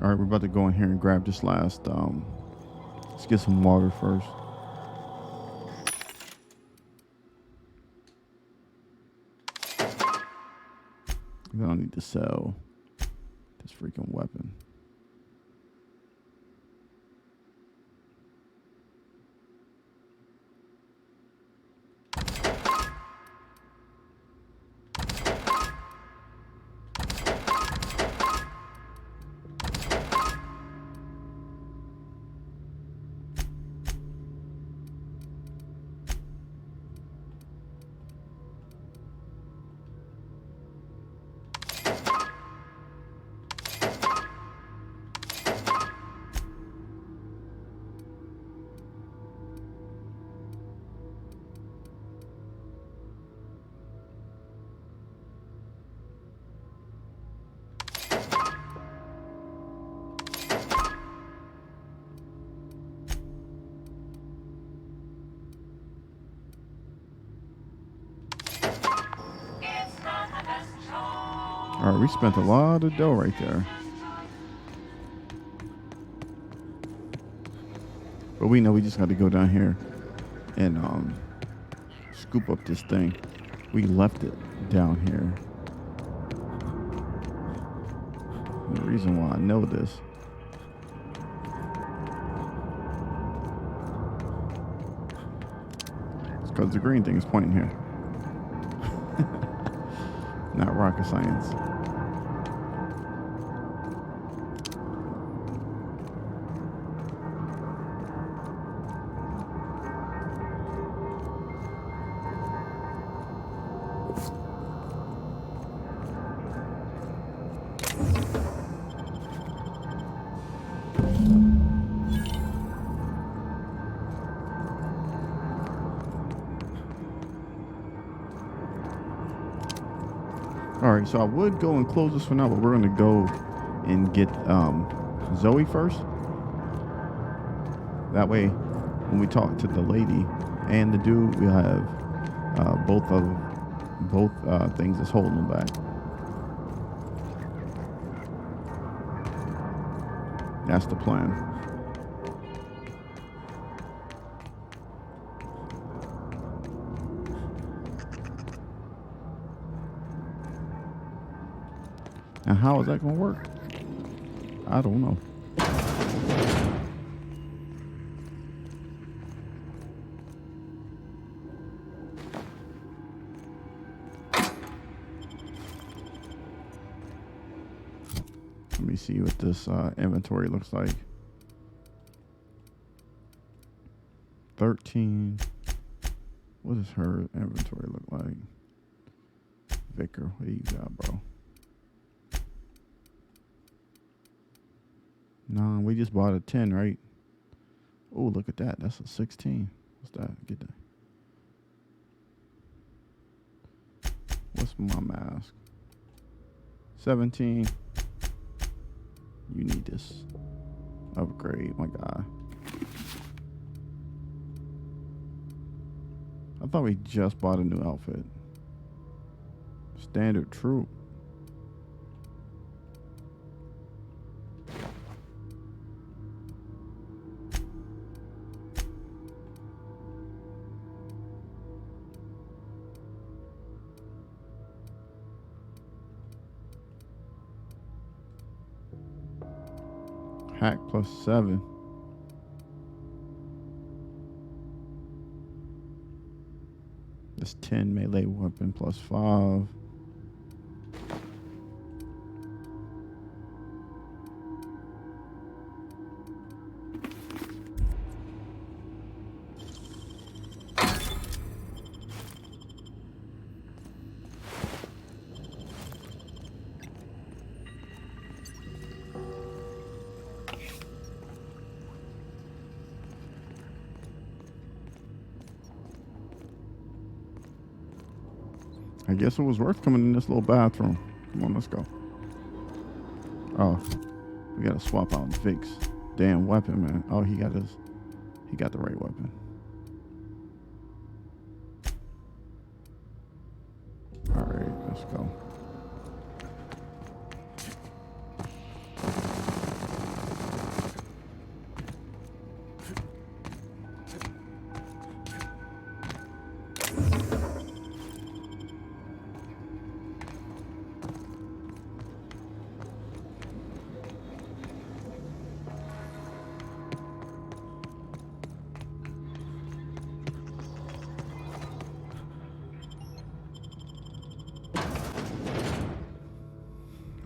All right, we're about to go in here and grab this last. Let's get some water first. We don't need to sell this freaking weapon. All right, we spent a lot of dough right there. But we know we just got to go down here and scoop up this thing. We left it down here. And the reason why I know this is because the green thing is pointing here. Not rocket science. All right, so I would go and close this for now, but we're going to go and get Zoe first. That way, when we talk to the lady and the dude, we'll have both things that's holding them back. That's the plan. Now, how is that going to work? I don't know. Let me see what this inventory looks like. 13. What does her inventory look like? Vicar, what do you got, bro? Nah, we just bought a 10, right? Oh, look at that. That's a 16. What's that? Get that. What's my mask? 17. You need this upgrade, my guy. I thought we just bought a new outfit. Standard troop. Hack +7. This 10 melee weapon +5. I guess it was worth coming in this little bathroom. Come on, let's go. Oh, we gotta swap out Vic's damn weapon, man. Oh, he got the right weapon. All right, let's go.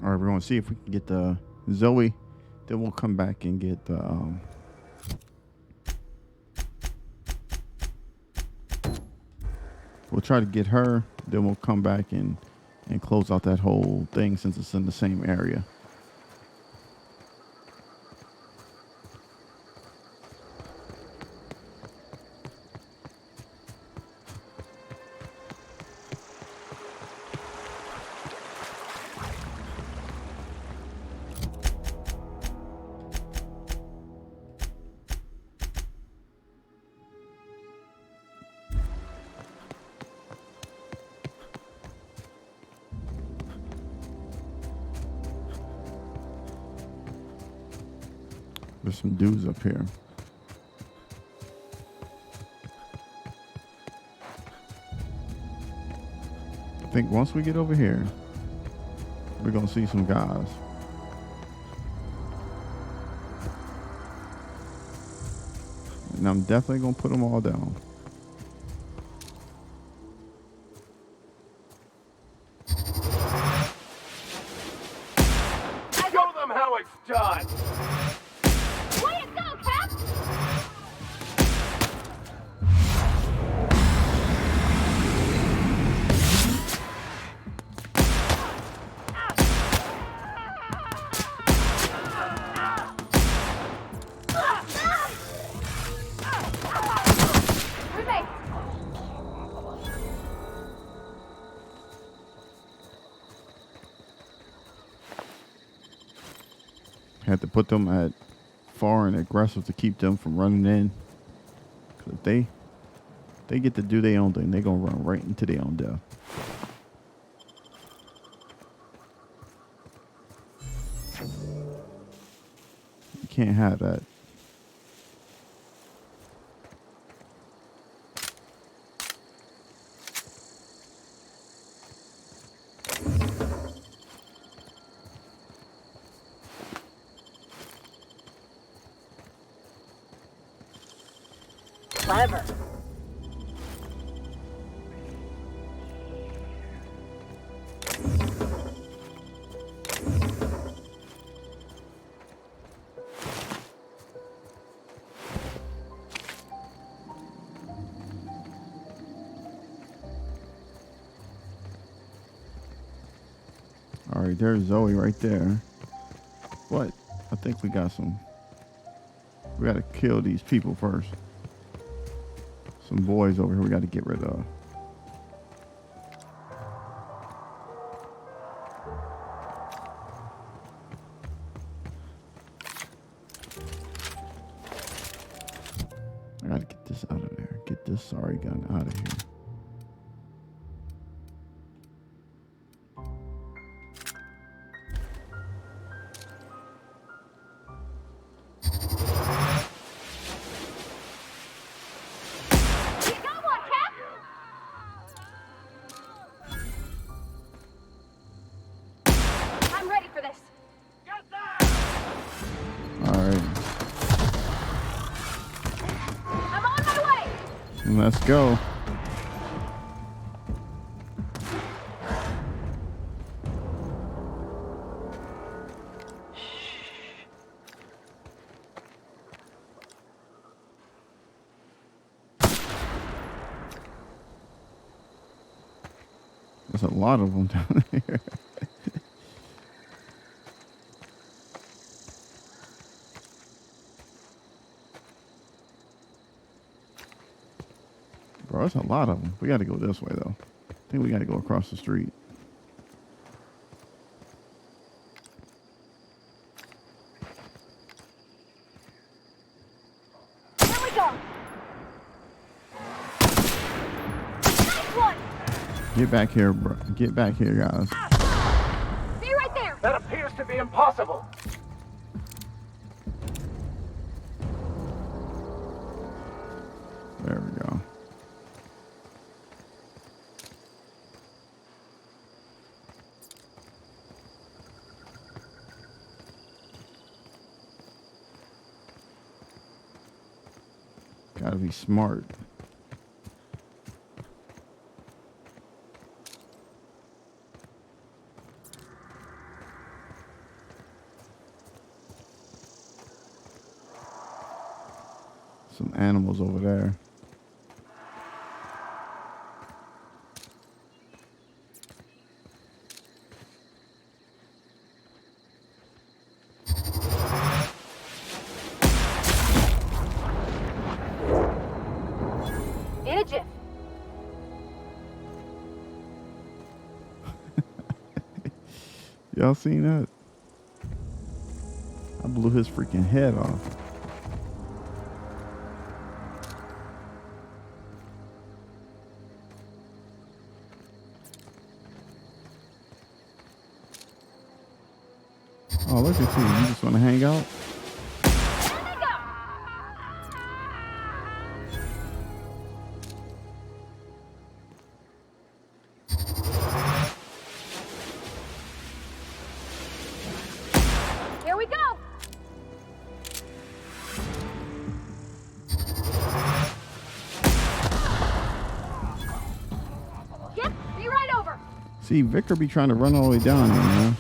All right, we're going to see if we can get the Zoe. Then we'll come back and get the. We'll try to get her. Then we'll come back and close out that whole thing since it's in the same area. There's some dudes up here. I think once we get over here, we're going to see some guys. And I'm definitely going to put them all down. Show them how it's done! Way to go, Cap! Roommate! Had to put them at far and aggressive to keep them from running in. Because if they get to do their own thing, they're going to run right into their own death. You can't have that. Clever. All right, there's Zoe right there. But I think we got some. We got to kill these people first. Some boys over here we got to get rid of. I got to get this out of there. Get this sorry gun out of here. You got one, Cap! I'm ready for this. All right, I'm on my way! let's go. There's a lot of them down here. Bro, there's a lot of them. We got to go this way, though. I think we got to go across the street. Here we go! Nice one! Get back here, bro. Get back here, guys. Be right there! That appears to be impossible. There we go. Gotta be smart. Some animals over there. In a jiff. Y'all seen that? I blew his freaking head off. Oh, look at you. You just want to hang out? There they go. Here we go. Yep, be right over. See, Vicar be trying to run all the way down here, man.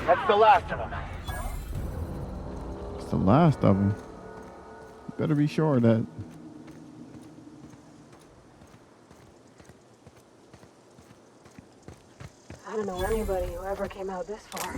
That's the last of them. It's the last of them. You better be sure of that. I don't know anybody who ever came out this far.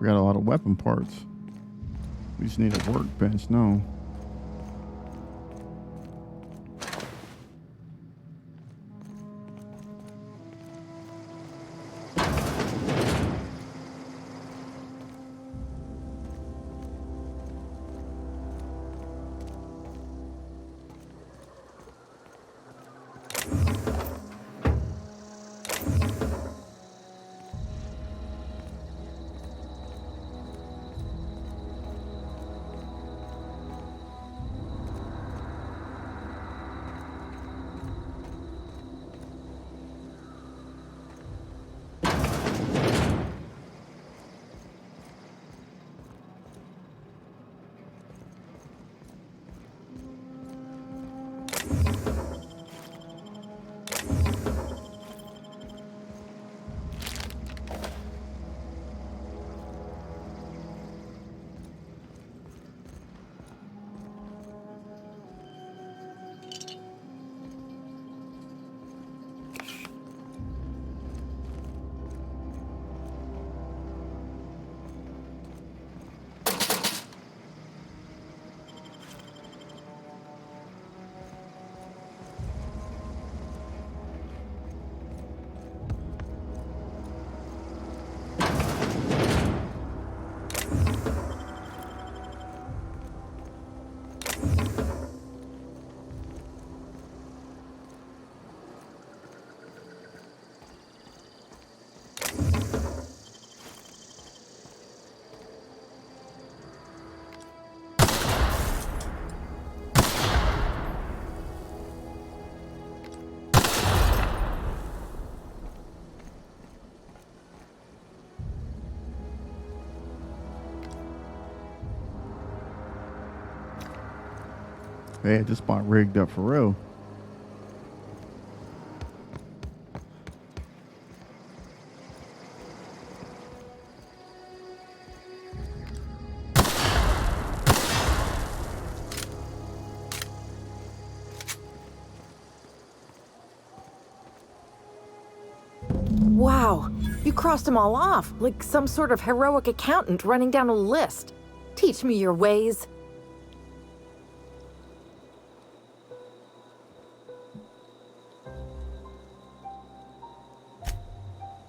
We got a lot of weapon parts. We just need a workbench now. They had this spot rigged up for real. Wow, you crossed them all off, like some sort of heroic accountant running down a list. Teach me your ways.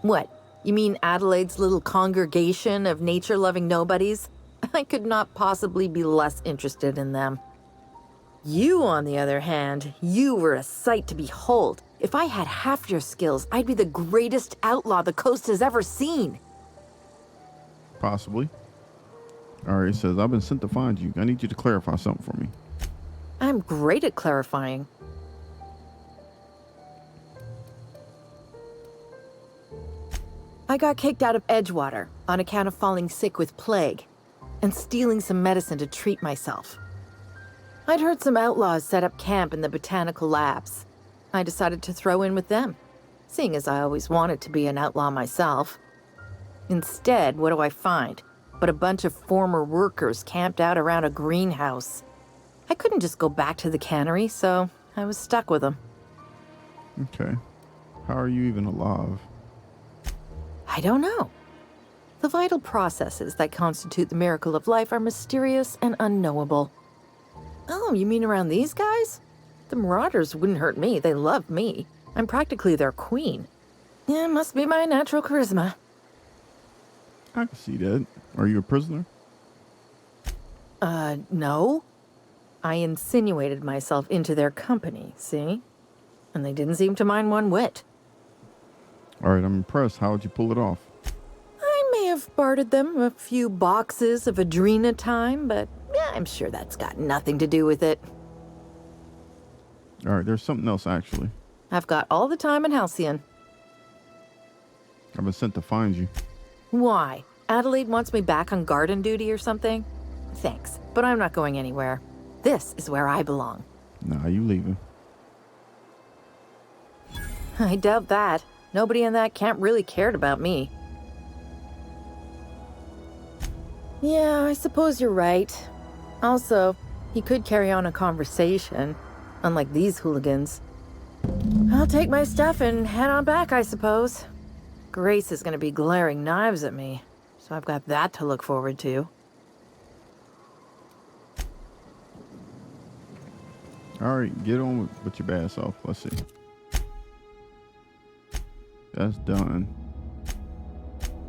What? You mean Adelaide's little congregation of nature-loving nobodies? I could not possibly be less interested in them. You, on the other hand, you were a sight to behold. If I had half your skills, I'd be the greatest outlaw the coast has ever seen. Possibly. All right, it says, I've been sent to find you. I need you to clarify something for me. I'm great at clarifying. I got kicked out of Edgewater on account of falling sick with plague and stealing some medicine to treat myself. I'd heard some outlaws set up camp in the botanical labs. I decided to throw in with them, seeing as I always wanted to be an outlaw myself. Instead, what do I find? But a bunch of former workers camped out around a greenhouse. I couldn't just go back to the cannery, so I was stuck with them. Okay. How are you even alive? I don't know. The vital processes that constitute the miracle of life are mysterious and unknowable. Oh, you mean around these guys? The Marauders wouldn't hurt me. They love me. I'm practically their queen. Yeah, must be my natural charisma. I can see that. Are you a prisoner? No. I insinuated myself into their company, see? And they didn't seem to mind one whit. All right, I'm impressed. How would you pull it off? I may have bartered them a few boxes of Adrena time, but yeah, I'm sure that's got nothing to do with it. All right, there's something else, actually. I've got all the time in Halcyon. I've been sent to find you. Why? Adelaide wants me back on garden duty or something? Thanks, but I'm not going anywhere. This is where I belong. Nah, you leaving. I doubt that. Nobody in that camp really cared about me. Yeah, I suppose you're right. Also, he could carry on a conversation, unlike these hooligans. I'll take my stuff and head on back, I suppose. Grace is going to be glaring knives at me, so I've got that to look forward to. All right, get on with your bad self. Let's see. That's done.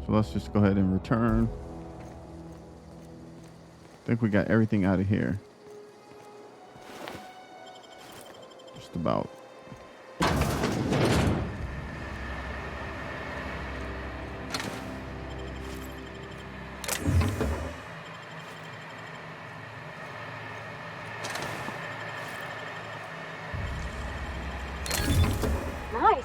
So let's just go ahead and return. I think we got everything out of here. Just about. Nice.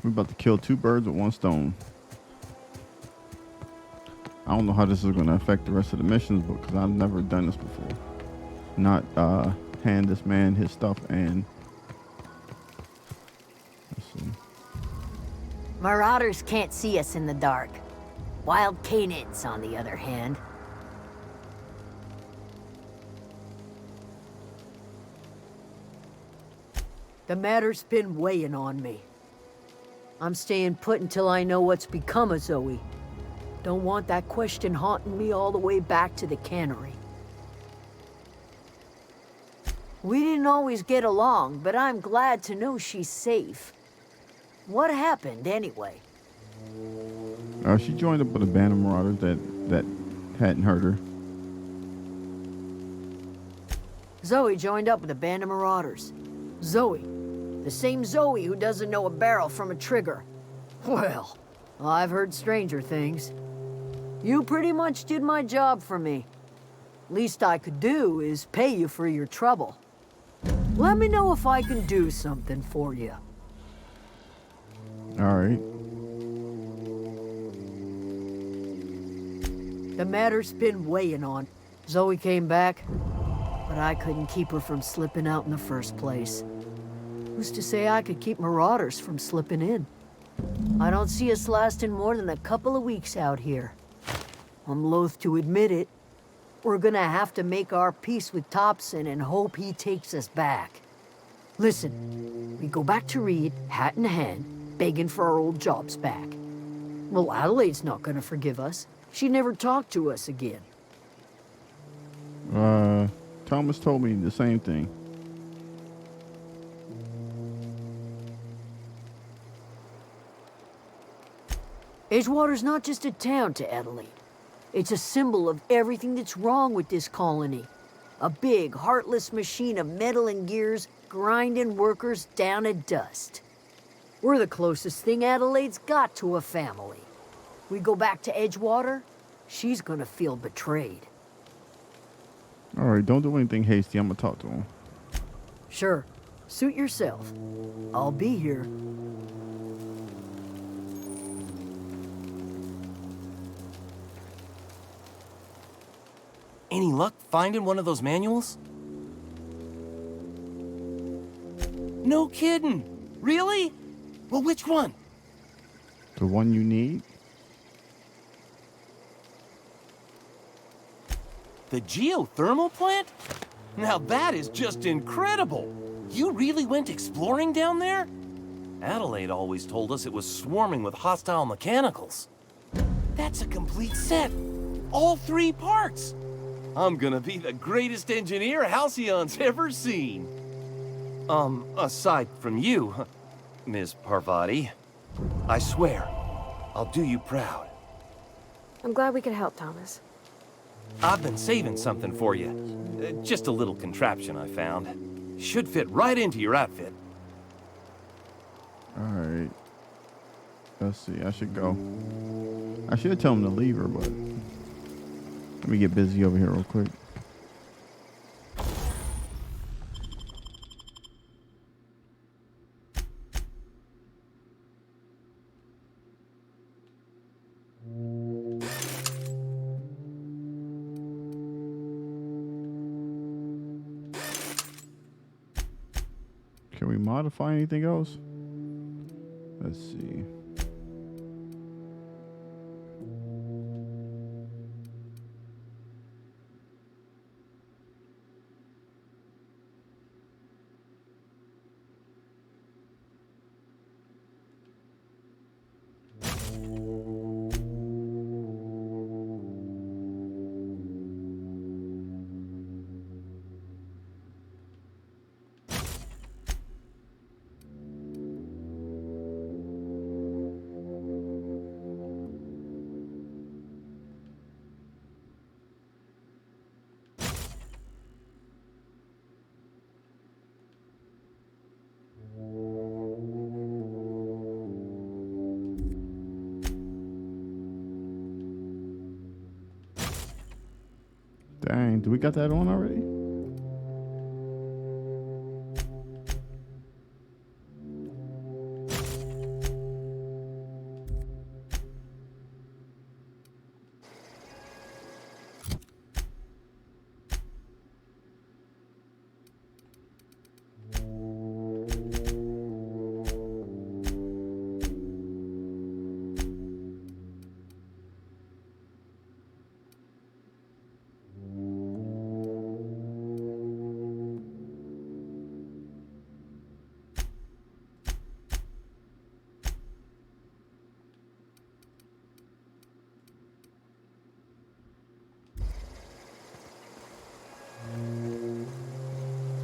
We're about to kill two birds with one stone. I don't know how this is going to affect the rest of the missions because I've never done this before. Not hand this man his stuff and... Let's see. Marauders can't see us in the dark. Wild canids, on the other hand. The matter's been weighing on me. I'm staying put until I know what's become of Zoe. Don't want that question haunting me all the way back to the cannery. We didn't always get along, but I'm glad to know she's safe. What happened, anyway? She joined up with a band of marauders that hadn't hurt her. Zoe joined up with a band of marauders. Zoe. The same Zoe who doesn't know a barrel from a trigger. Well, I've heard stranger things. You pretty much did my job for me. Least I could do is pay you for your trouble. Let me know if I can do something for you. All right. The matter's been weighing on. Zoe came back, but I couldn't keep her from slipping out in the first place. Who's to say I could keep marauders from slipping in? I don't see us lasting more than a couple of weeks out here. I'm loath to admit it. We're gonna have to make our peace with Thompson and hope he takes us back. Listen, we go back to Reed, hat in hand, begging for our old jobs back. Well, Adelaide's not gonna forgive us. She never talked to us again. Thomas told me the same thing. Edgewater's not just a town to Adelaide. It's a symbol of everything that's wrong with this colony. A big, heartless machine of metal and gears grinding workers down to dust. We're the closest thing Adelaide's got to a family. We go back to Edgewater, she's gonna feel betrayed. All right, don't do anything hasty. I'm gonna talk to him. Sure, suit yourself. I'll be here. Any luck finding one of those manuals? No kidding. Really? Well, which one? The one you need? The geothermal plant? Now that is just incredible. You really went exploring down there? Adelaide always told us it was swarming with hostile mechanicals. That's a complete set. All 3 parts. I'm gonna be the greatest engineer Halcyon's ever seen. Aside from you, Ms. Parvati. I swear, I'll do you proud. I'm glad we could help, Thomas. I've been saving something for you. Just a little contraption I found. Should fit right into your outfit. All right. Let's see. I should go. I should tell him to leave her, but let me get busy over here real quick. Can we modify anything else? Let's see. Dang, do we got that on already?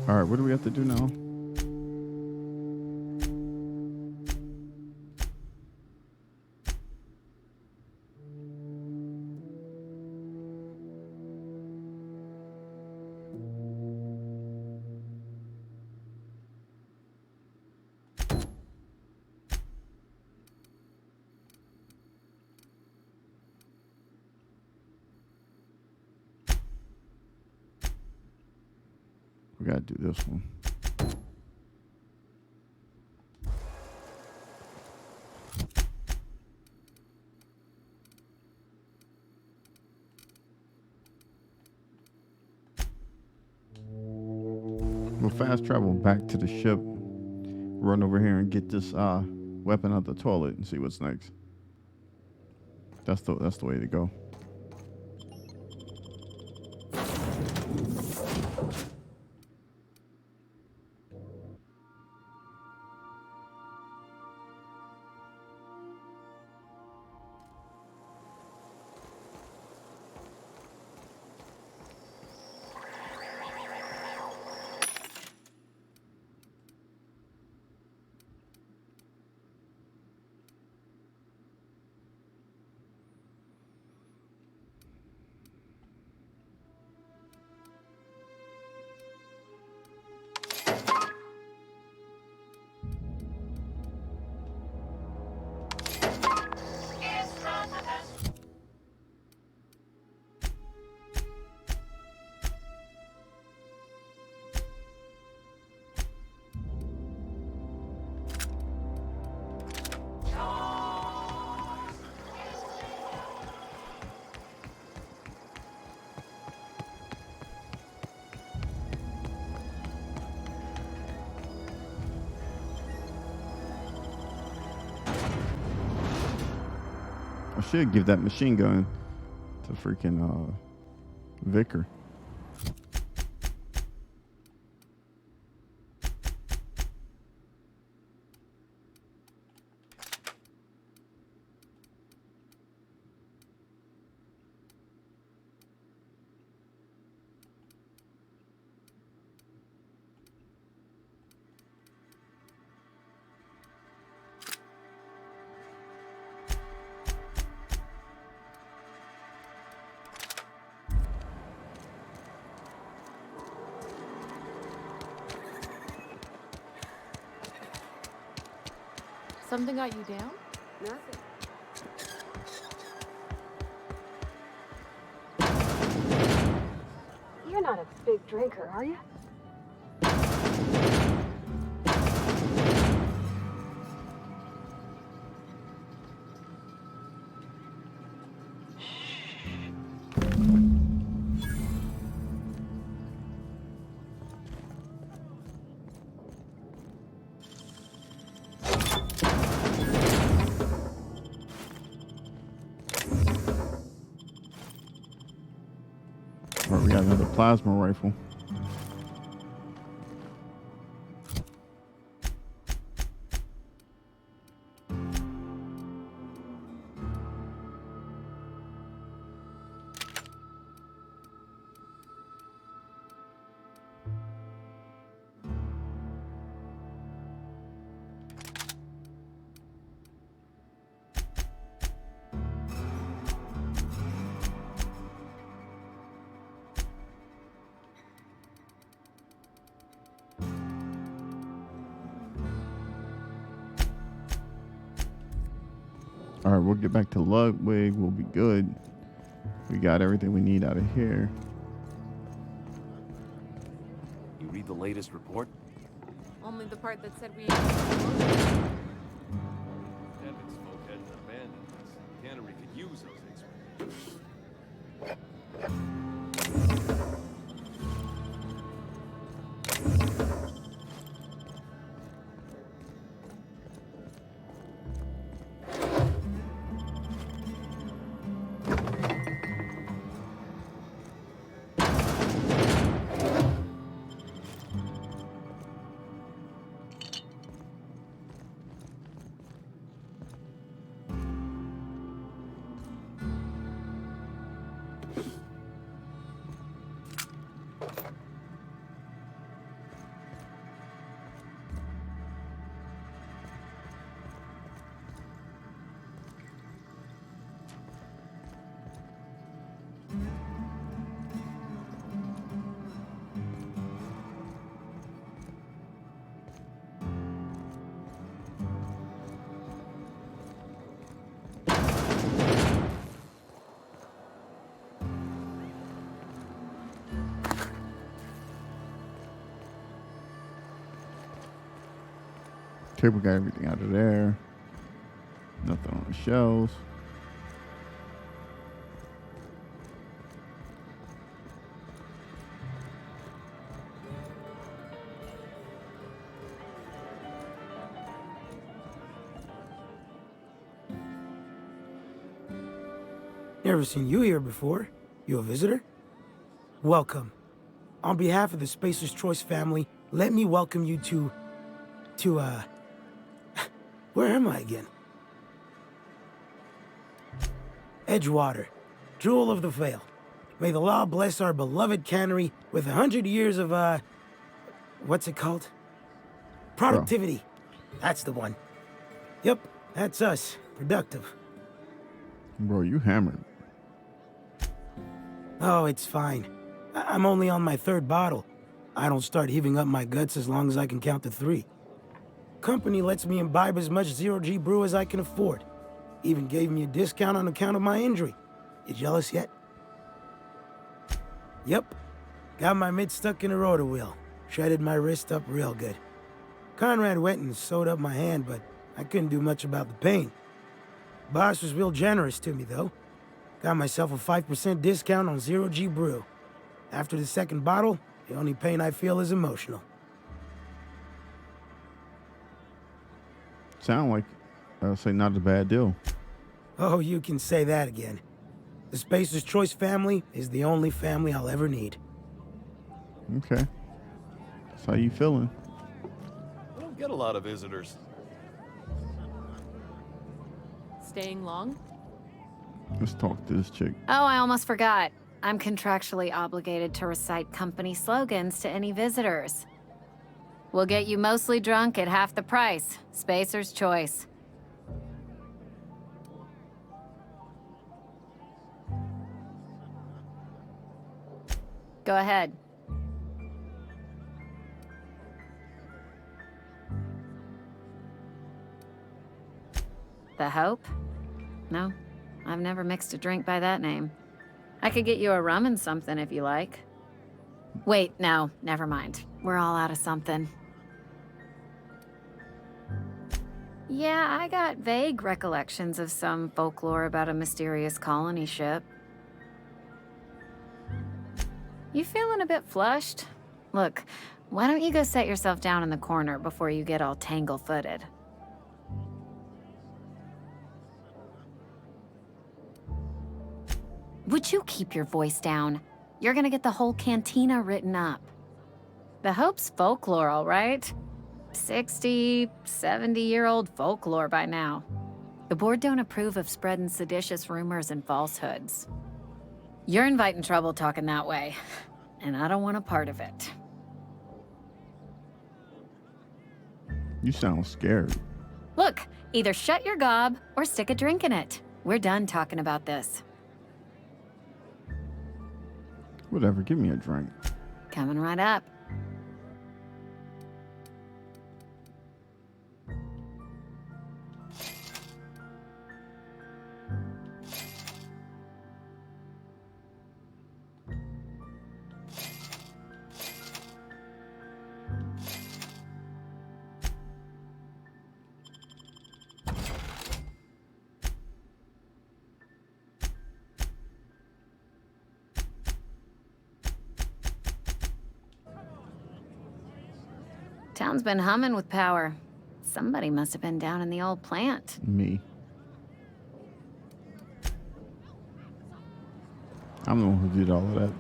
All right, what do we have to do now? We gotta do this one. We'll fast travel back to the ship, run over here and get this weapon out the toilet and see what's next. That's the way to go. I should give that machine gun to freaking Vicar. Something got you down? Nothing. You're not a big drinker, are you? All right, we got another plasma rifle. All right, we'll get back to Ludwig. We'll be good. We got everything we need out of here. You read the latest report? Only the part that said we... Evans folk hadn't abandoned us. Cannery could use those X-rays. Okay, we got everything out of there. Nothing on the shelves. Never seen you here before. You a visitor? Welcome. On behalf of the Spacer's Choice family, let me welcome you to, where am I again? Edgewater, Jewel of the Vale. May the law bless our beloved cannery with 100 years of, what's it called? Productivity. That's the one. Yep, that's us. Productive. Bro, you hammered. Oh, it's fine. I'm only on my 3rd bottle. I don't start heaving up my guts as long as I can count to 3. Company lets me imbibe as much zero-G brew as I can afford. Even gave me a discount on account of my injury. You jealous yet? Yep. Got my mitt stuck in a rotor wheel. Shredded my wrist up real good. Conrad went and sewed up my hand, but I couldn't do much about the pain. Boss was real generous to me, though. Got myself a 5% discount on zero-G brew. After the 2nd bottle, the only pain I feel is emotional. Sound like, say, not a bad deal. Oh, you can say that again. The Spacer's Choice family is the only family I'll ever need. Okay. That's how you feeling. I don't get a lot of visitors. Staying long? Let's talk to this chick. Oh, I almost forgot. I'm contractually obligated to recite company slogans to any visitors. We'll get you mostly drunk at half the price. Spacer's Choice. Go ahead. The Hope? No, I've never mixed a drink by that name. I could get you a rum and something if you like. Wait, no, never mind. We're all out of something. Yeah, I got vague recollections of some folklore about a mysterious colony ship. You feeling a bit flushed? Look, why don't you go set yourself down in the corner before you get all tangle-footed? Would you keep your voice down? You're gonna get the whole cantina written up. The Hope's folklore, all right? 60, 70-year-old folklore by now. The board don't approve of spreading seditious rumors and falsehoods. You're inviting trouble talking that way, and I don't want a part of it. You sound scared. Look, either shut your gob or stick a drink in it. We're done talking about this. Whatever, give me a drink. Coming right up. Town's been humming with power. Somebody must have been down in the old plant. Me. I'm the one who did all of that.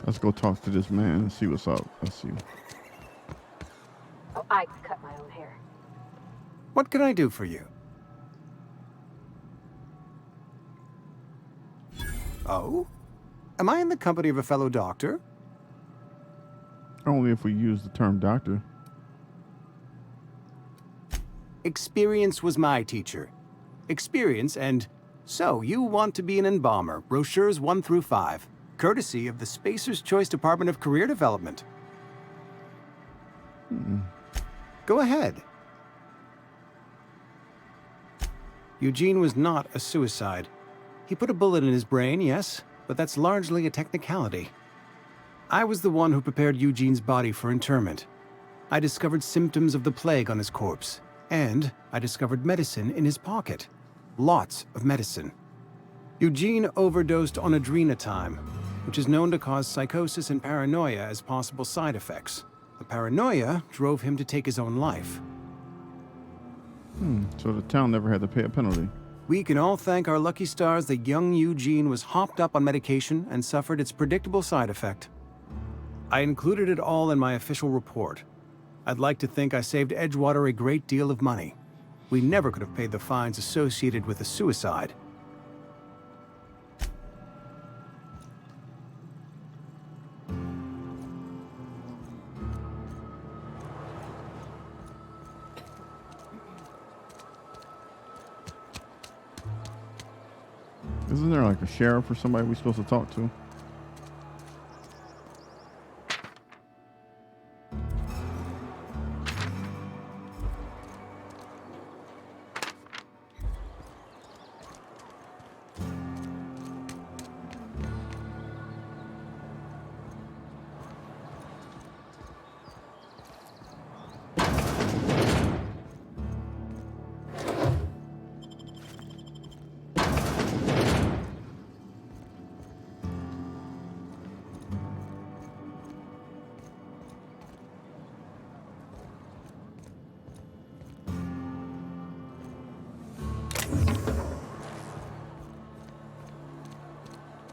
Let's go talk to this man and see what's up. Let's see. Oh, I cut my own hair. What can I do for you? Oh? Am I in the company of a fellow doctor? Only if we use the term doctor. Experience was my teacher. Experience and... So, you want to be an embalmer, brochures 1 through 5, courtesy of the Spacer's Choice Department of Career Development. Go ahead. Eugene was not a suicide. He put a bullet in his brain, yes, but that's largely a technicality. I was the one who prepared Eugene's body for interment. I discovered symptoms of the plague on his corpse, and I discovered medicine in his pocket. Lots of medicine. Eugene overdosed on adrenatime, which is known to cause psychosis and paranoia as possible side effects. The paranoia drove him to take his own life. So the town never had to pay a penalty. We can all thank our lucky stars that young Eugene was hopped up on medication and suffered its predictable side effect. I included it all in my official report. I'd like to think I saved Edgewater a great deal of money. We never could have paid the fines associated with a suicide. Isn't there like a sheriff or somebody we're supposed to talk to?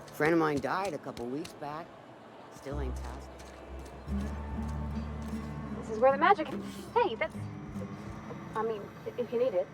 A friend of mine died a couple weeks back. Still ain't tossed. This is where the magic. Hey, that's. I mean, if you need it.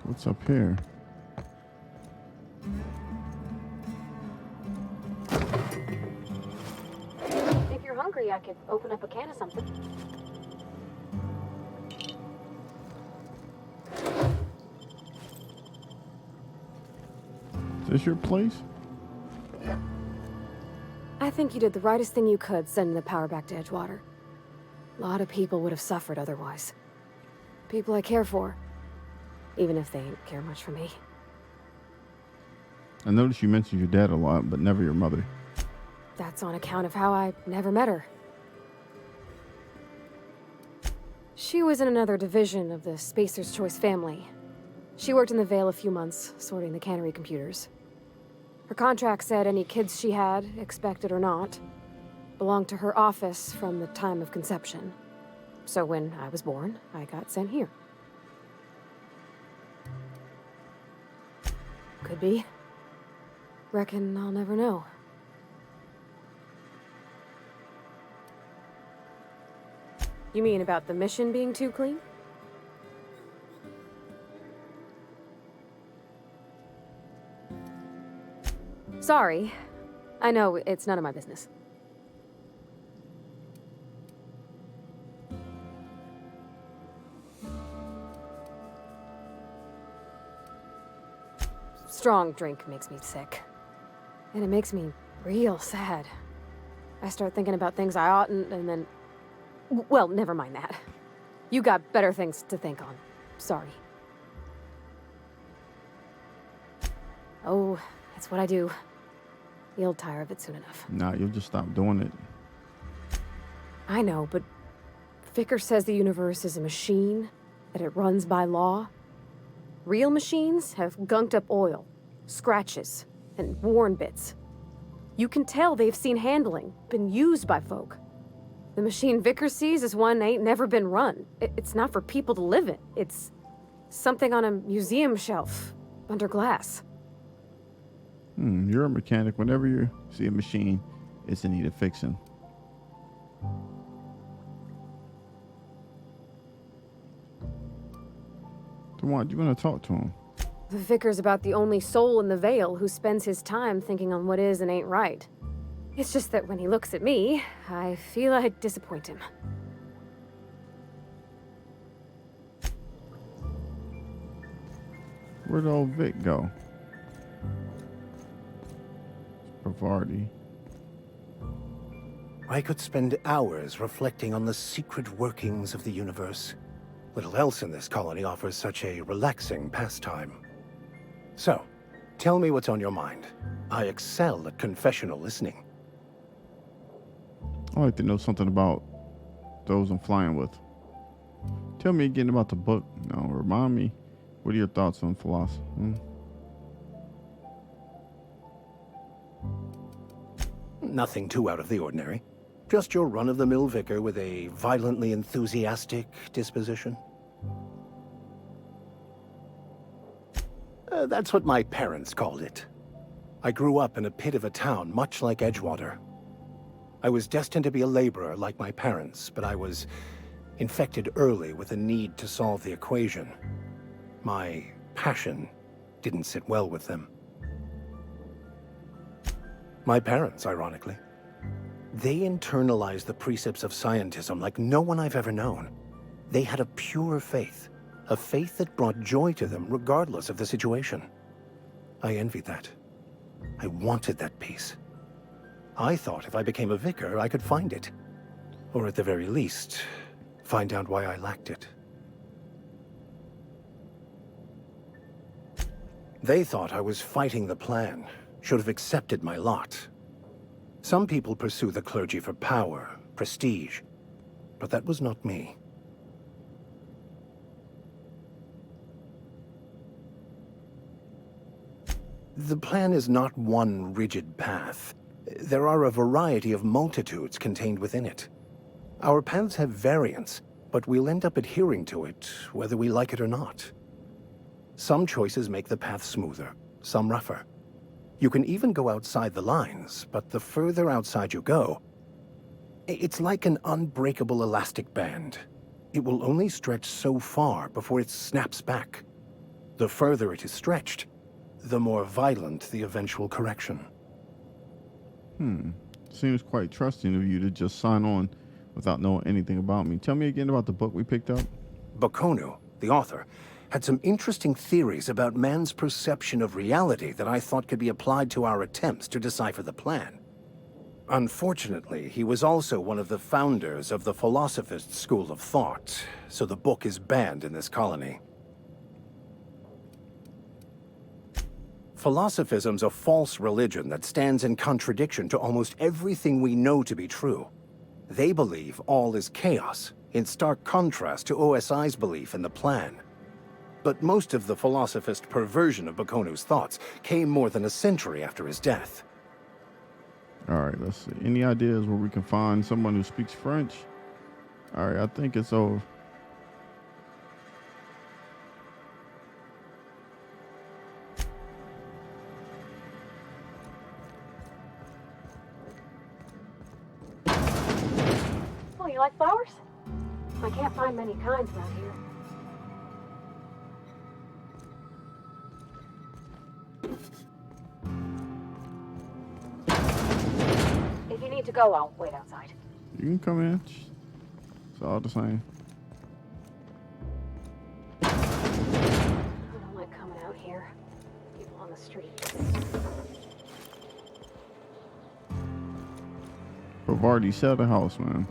What's up here? If you're hungry, I could open up a can of something. Is this your place? I think you did the rightest thing you could sending the power back to Edgewater. A lot of people would have suffered otherwise. People I care for. Even if they ain't care much for me. I noticed you mentioned your dad a lot, but never your mother. That's on account of how I never met her. She was in another division of the Spacer's Choice family. She worked in the Vale a few months, sorting the cannery computers. Her contract said any kids she had, expected or not, belonged to her office from the time of conception. So when I was born, I got sent here. Could be. Reckon I'll never know. You mean about the mission being too clean? Sorry. I know it's none of my business. Strong drink makes me sick. And it makes me real sad. I start thinking about things I oughtn't, and then... Well, never mind that. You got better things to think on. Sorry. Oh, it's what I do. You'll tire of it soon enough. Nah, you'll just stop doing it. I know, but Vickers says the universe is a machine, that it runs by law. Real machines have gunked up oil, scratches, and worn bits. You can tell they've seen handling, been used by folk. The machine Vickers sees is one ain't never been run. It's not for people to live in. It's something on a museum shelf, under glass. You're a mechanic. Whenever you see a machine, it's in need of fixing. Come on, you want to talk to him? The Vicar's about the only soul in the Vale who spends his time thinking on what is and ain't right. It's just that when he looks at me, I feel I disappoint him. Where'd old Vic go? Bavardi. I could spend hours reflecting on the secret workings of the universe. Little else in this colony offers such a relaxing pastime. So, tell me what's on your mind. I excel at confessional listening. I'd like to know something about those I'm flying with. Tell me again about the book. No, remind me. What are your thoughts on philosophy? Nothing too out of the ordinary. Just your run-of-the-mill vicar with a violently enthusiastic disposition. That's what my parents called it. I grew up in a pit of a town much like Edgewater. I was destined to be a laborer like my parents, but I was infected early with a need to solve the equation. My passion didn't sit well with them. My parents, ironically. They internalized the precepts of scientism like no one I've ever known. They had a pure faith, a faith that brought joy to them regardless of the situation. I envied that. I wanted that peace. I thought if I became a vicar, I could find it. Or at the very least, find out why I lacked it. They thought I was fighting the plan, should have accepted my lot. Some people pursue the clergy for power, prestige, but that was not me. The plan is not one rigid path. There are a variety of multitudes contained within it. Our paths have variance, but we'll end up adhering to it, whether we like it or not. Some choices make the path smoother, some rougher. You can even go outside the lines, but the further outside you go, it's like an unbreakable elastic band. It will only stretch so far before it snaps back. The further it is stretched, the more violent the eventual correction. Seems quite trusting of you to just sign on without knowing anything about me. Tell me again about the book we picked up. Bokonu, the author, had some interesting theories about man's perception of reality that I thought could be applied to our attempts to decipher the plan. Unfortunately, he was also one of the founders of the Philosophist school of thought, so the book is banned in this colony. Philosophism's a false religion that stands in contradiction to almost everything we know to be true. They believe all is chaos, in stark contrast to OSI's belief in the plan. But most of the philosophist perversion of Bokonu's thoughts came more than a century after his death. All right, let's see. Any ideas where we can find someone who speaks French? All right, I think it's over. Oh, you like flowers? I can't find many kinds around here. If you need to go, I'll wait outside. You can come in. It's all the same. I don't like coming out here. People on the street. Bavardi, sell the house, man.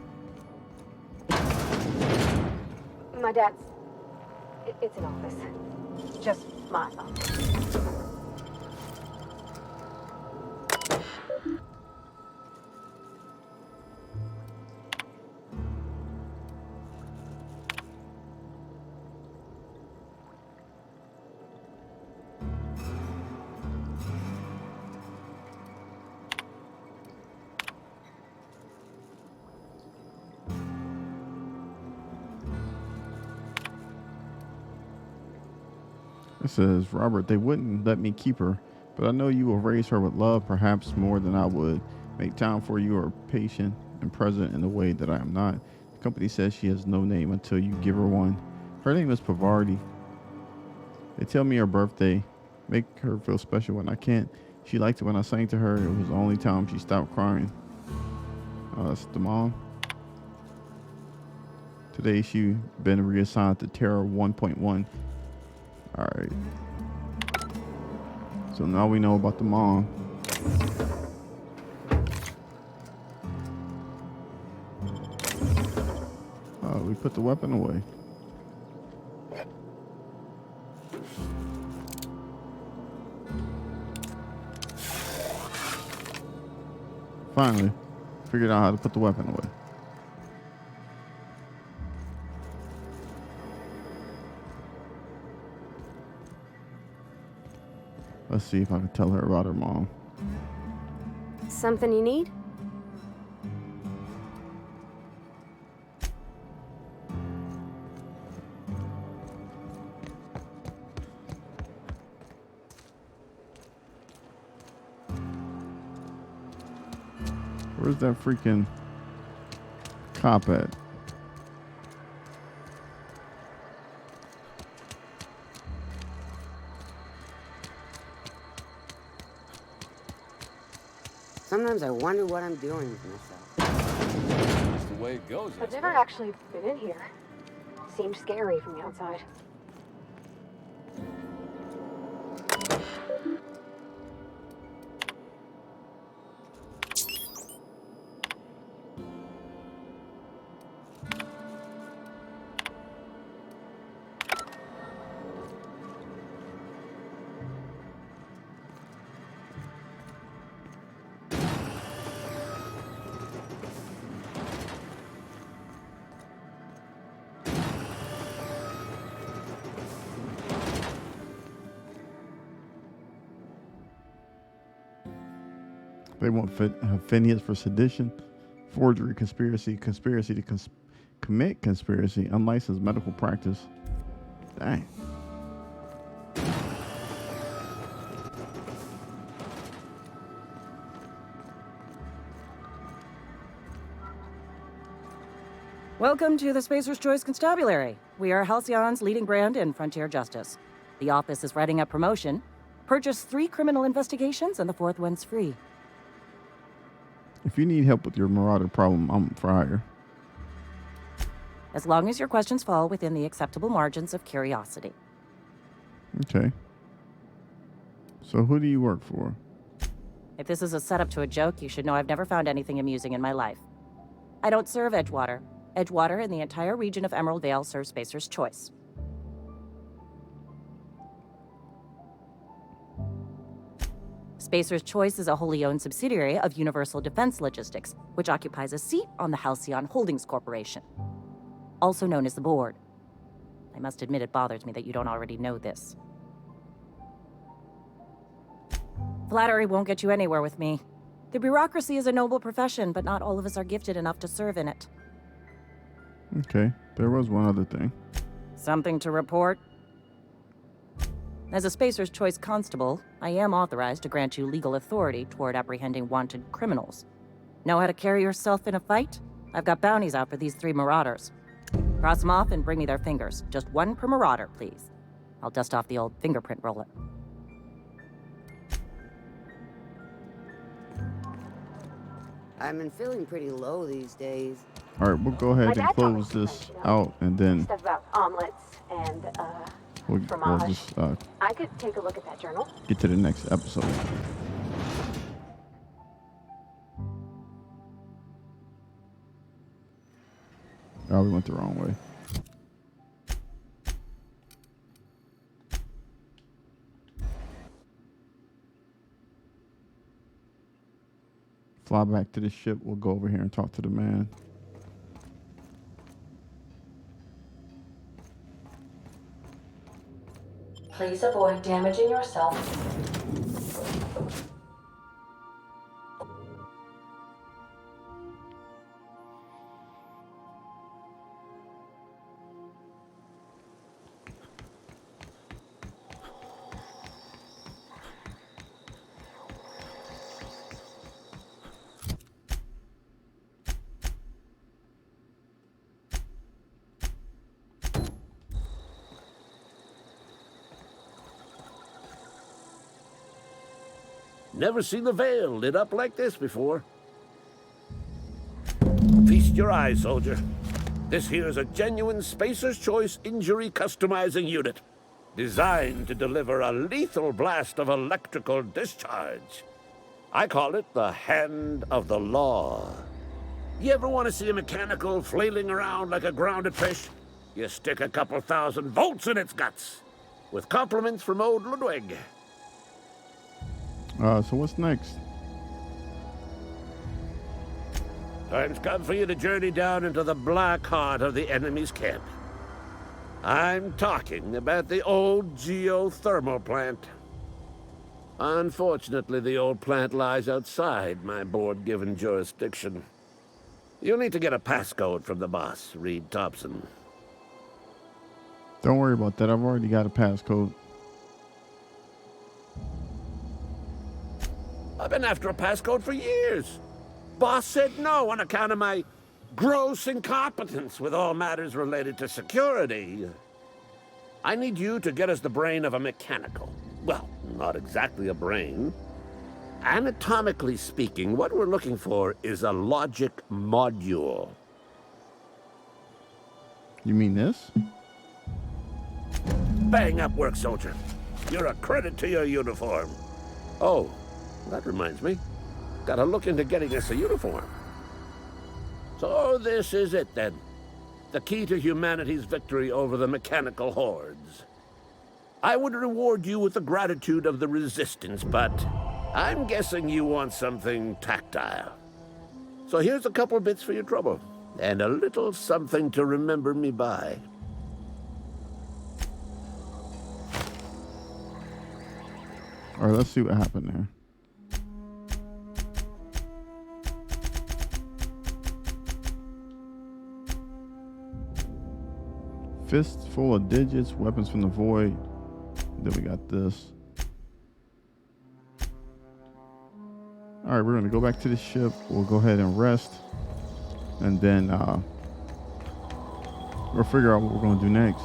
My dad's... It's an office. Just my office. It says, Robert, they wouldn't let me keep her, but I know you will raise her with love, perhaps more than I would. Make time for you are patient and present in a way that I am not. The company says she has no name until you give her one. Her name is Pavardi. They tell me her birthday. Make her feel special when I can't. She liked it when I sang to her. It was the only time she stopped crying. That's the mom. Today she been reassigned to Terra 1.1. Alright. So now we know about the mom. We put the weapon away. Finally, figured out how to put the weapon away. Let's see if I can tell her about her mom. Something you need? Where's that freaking cop at? Sometimes I wonder what I'm doing with myself. That's the way it goes. I've never actually been in here. Seemed scary from the outside. They want Phineas for sedition, forgery, conspiracy to commit conspiracy, unlicensed medical practice. Dang. Welcome to the Spacer's Choice Constabulary. We are Halcyon's leading brand in frontier justice. The office is writing a promotion. Purchase 3 criminal investigations and the 4th one's free. If you need help with your Marauder problem, I'm for hire. As long as your questions fall within the acceptable margins of curiosity. Okay. So who do you work for? If this is a setup to a joke, you should know I've never found anything amusing in my life. I don't serve Edgewater. Edgewater and the entire region of Emerald Vale serve Spacer's Choice. Spacer's Choice is a wholly owned subsidiary of Universal Defense Logistics, which occupies a seat on the Halcyon Holdings Corporation, also known as the Board. I must admit it bothers me that you don't already know this. Flattery won't get you anywhere with me. The bureaucracy is a noble profession, but not all of us are gifted enough to serve in it. Okay, there was one other thing. Something to report? As a Spacer's Choice constable, I am authorized to grant you legal authority toward apprehending wanted criminals. Know how to carry yourself in a fight? I've got bounties out for these 3 marauders. Cross them off and bring me their fingers. Just 1 per marauder, please. I'll dust off the old fingerprint roller. I've been feeling pretty low these days. All right, we'll go ahead and close this out, and then Stuff about omelets and we'll fromage. just I could take a look at that journal. get to the next episode. Oh, we went the wrong way. Fly back to the ship. We'll go over here and talk to the man. Please avoid damaging yourself. Never seen the Vale lit up like this before. Feast your eyes, soldier. This here's a genuine Spacer's Choice injury customizing unit, designed to deliver a lethal blast of electrical discharge. I call it the Hand of the Law. You ever want to see a mechanical flailing around like a grounded fish? You stick a couple 1,000 volts in its guts. With compliments from old Ludwig. So what's next? Time's come for you to journey down into the black heart of the enemy's camp. I'm talking about the old geothermal plant. Unfortunately, the old plant lies outside my board-given jurisdiction. You'll need to get a passcode from the boss, Reed Thompson. Don't worry about that. I've already got a passcode. I've been after a passcode for years. Boss said no on account of my gross incompetence with all matters related to security. I need you to get us the brain of a mechanical. Well, not exactly a brain. Anatomically speaking, what we're looking for is a logic module. You mean this? Bang up work, soldier. You're a credit to your uniform. Oh, that reminds me. Gotta look into getting us a uniform. So this is it then. The key to humanity's victory over the mechanical hordes. I would reward you with the gratitude of the Resistance, but I'm guessing you want something tactile. So here's a couple bits for your trouble, and a little something to remember me by. All right, let's see what happened there. Fist full of digits, weapons from the void. Then we got this. All right, we're gonna go back to the ship. We'll go ahead and rest, and then we'll figure out what we're gonna do next.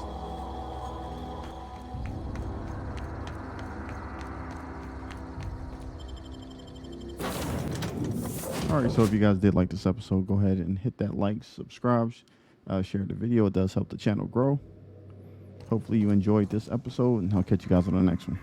All right, so if you guys did like this episode, go ahead and hit that like, subscribe, share the video. It does help the channel grow. Hopefully you enjoyed this episode, and I'll catch you guys on the next one.